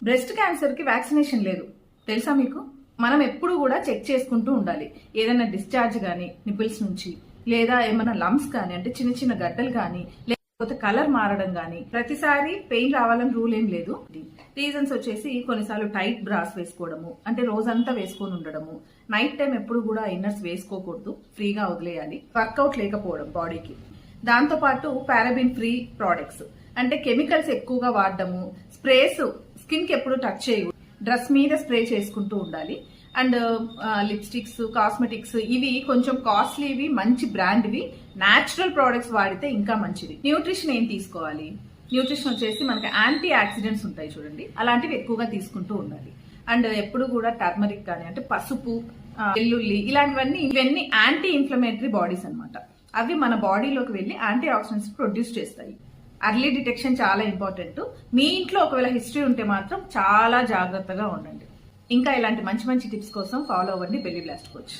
Breast cancer కి vaccination లేదు, తెలుసా మీకు? మనం ఎప్పుడు కూడా చెక్ చేసుకుంటూ ఉండాలి. ఏదైనా డిశ్చార్జ్ గానీ నిపిల్స్ నుంచి, లేదా ఏమైనా లంప్స్ కానీ అంటే చిన్న చిన్న గడ్డలు కానీ, లేకపోతే కలర్ మారడం కానీ, ప్రతిసారి పెయిన్ రావాలని రూల్ ఏం లేదు. రీజన్స్ వచ్చేసి కొన్నిసార్లు టైట్ బ్రాస్ వేసుకోవడము, అంటే రోజంతా వేసుకొని ఉండడము, నైట్ టైం ఎప్పుడు కూడా ఇన్నర్స్ వేసుకోకూడదు, ఫ్రీగా వదిలేయాలి, వర్కౌట్ లేకపోవడం బాడీకి, దాంతో పాటు పారాబిన్ ఫ్రీ ప్రోడక్ట్స్ అంటే కెమికల్స్ ఎక్కువగా వాడడము, స్ప్రేస్ స్కిన్ కి ఎప్పుడు టచ్ చేయకూడదు, డ్రెస్ మీద స్ప్రే చేసుకుంటూ ఉండాలి. అండ్ లిప్స్టిక్స్, కాస్మెటిక్స్ ఇవి కొంచెం కాస్ట్లీవి, మంచి బ్రాండ్వి, న్యాచురల్ ప్రోడక్ట్స్ వాడితే ఇంకా మంచిది. న్యూట్రిషన్ ఏం తీసుకోవాలి? న్యూట్రిషన్ వచ్చేసి మనకి యాంటీ ఆక్సిడెంట్స్ ఉంటాయి చూడండి, అలాంటివి ఎక్కువగా తీసుకుంటూ ఉండాలి. అండ్ ఎప్పుడు కూడా టర్మరిక్ కానీ అంటే పసుపు, వెల్లుల్లి ఇలాంటివన్నీ ఇవన్నీ యాంటీ ఇన్ఫ్లమేటరీ బాడీస్ అన్నమాట. అవి మన బాడీలోకి వెళ్లి యాంటీ ఆక్సిడెంట్స్ ప్రొడ్యూస్ చేస్తాయి. అర్లీ డిటెక్షన్ చాలా ఇంపార్టెంట్. మీ ఇంట్లో ఒకవేళ హిస్టరీ ఉంటే మాత్రం చాలా జాగ్రత్తగా ఉండండి. ఇంకా ఇలాంటి మంచి మంచి టిప్స్ కోసం ఫాలో అవ్వండి బెల్లీ బ్లాస్ట్ కోచ్.